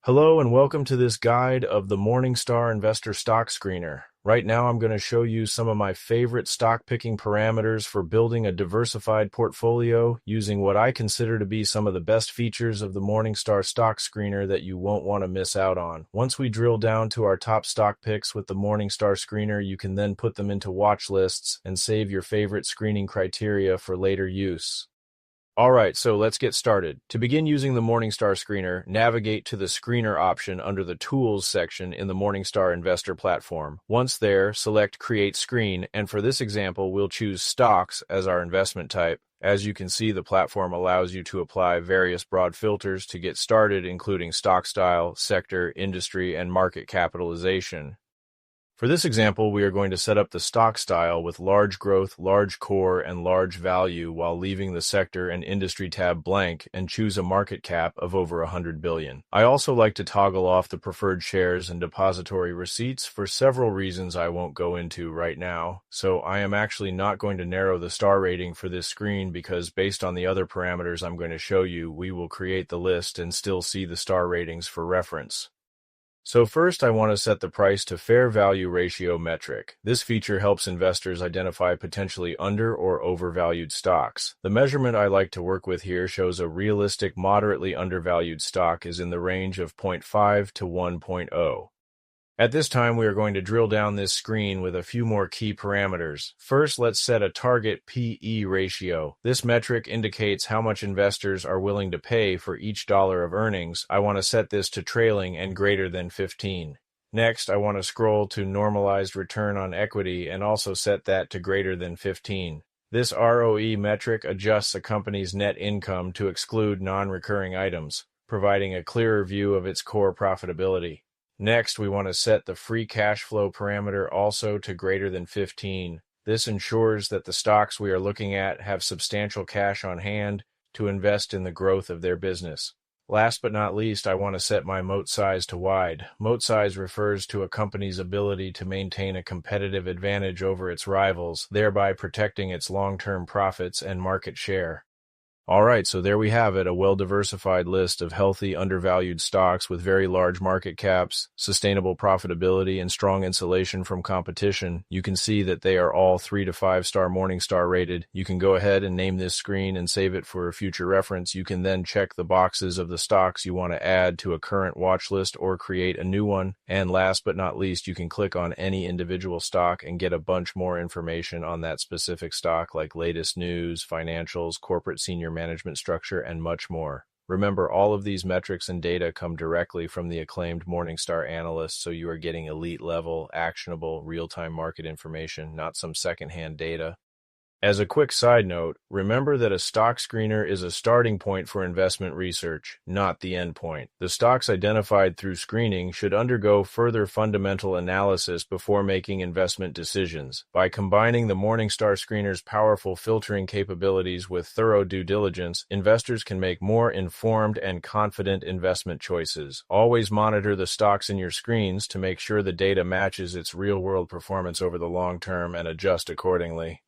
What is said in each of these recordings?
Hello and welcome to this guide of the Morningstar Investor Stock Screener. Right now I'm going to show you some of my favorite stock picking parameters for building a diversified portfolio using what I consider to be some of the best features of the Morningstar Stock Screener that you won't want to miss out on. Once we drill down to our top stock picks with the Morningstar Screener, you can then put them into watch lists and save your favorite screening criteria for later use. All right, so let's get started. To begin using the Morningstar Screener, navigate to the Screener option under the Tools section in the Morningstar Investor platform. Once there, select Create Screen, and for this example, we'll choose Stocks as our investment type. As you can see, the platform allows you to apply various broad filters to get started, including stock style, sector, industry, and market capitalization. For this example, we are going to set up the stock style with large growth, large core, and large value while leaving the sector and industry tab blank and choose a market cap of over 100 billion. I also like to toggle off the preferred shares and depository receipts for several reasons I won't go into right now. So I am actually not going to narrow the star rating for this screen because based on the other parameters I'm going to show you, we will create the list and still see the star ratings for reference. So first, I want to set the price to fair value ratio metric. This feature helps investors identify potentially under or overvalued stocks. The measurement I like to work with here shows a realistic moderately undervalued stock is in the range of 0.5 to 1.0. At this time, we are going to drill down this screen with a few more key parameters. First, let's set a target P/E ratio. This metric indicates how much investors are willing to pay for each dollar of earnings. I want to set this to trailing and greater than 15. Next, I want to scroll to normalized return on equity and also set that to greater than 15. This ROE metric adjusts a company's net income to exclude non-recurring items, providing a clearer view of its core profitability. Next, we want to set the free cash flow parameter also to greater than 15. This ensures that the stocks we are looking at have substantial cash on hand to invest in the growth of their business. Last but not least, I want to set my moat size to wide. Moat size refers to a company's ability to maintain a competitive advantage over its rivals, thereby protecting its long-term profits and market share. All right, so there we have it, a well-diversified list of healthy, undervalued stocks with very large market caps, sustainable profitability, and strong insulation from competition. You can see that they are all 3 to 5 star Morningstar rated. You can go ahead and name this screen and save it for future reference. You can then check the boxes of the stocks you want to add to a current watch list or create a new one. And last but not least, you can click on any individual stock and get a bunch more information on that specific stock, like latest news, financials, corporate senior management structure, and much more. Remember, all of these metrics and data come directly from the acclaimed Morningstar analysts, so you are getting elite level, actionable, real-time market information, not some secondhand data. As a quick side note, remember that a stock screener is a starting point for investment research, not the end point. The stocks identified through screening should undergo further fundamental analysis before making investment decisions. By combining the Morningstar Screener's powerful filtering capabilities with thorough due diligence, investors can make more informed and confident investment choices. Always monitor the stocks in your screens to make sure the data matches its real-world performance over the long term and adjust accordingly.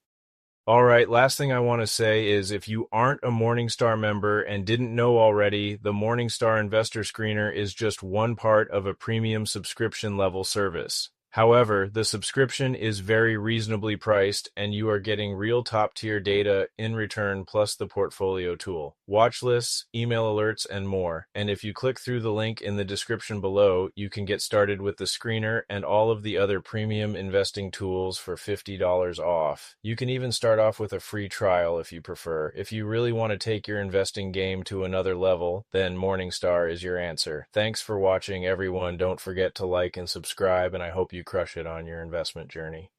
All right, last thing I want to say is if you aren't a Morningstar member and didn't know already, the Morningstar Investor Screener is just one part of a premium subscription level service. However, the subscription is very reasonably priced and you are getting real top-tier data in return plus the portfolio tool, watch lists, email alerts, and more. And if you click through the link in the description below, you can get started with the screener and all of the other premium investing tools for $50 off. You can even start off with a free trial if you prefer. If you really want to take your investing game to another level, then Morningstar is your answer. Thanks for watching, everyone. Don't forget to like and subscribe, and I hope you crush it on your investment journey.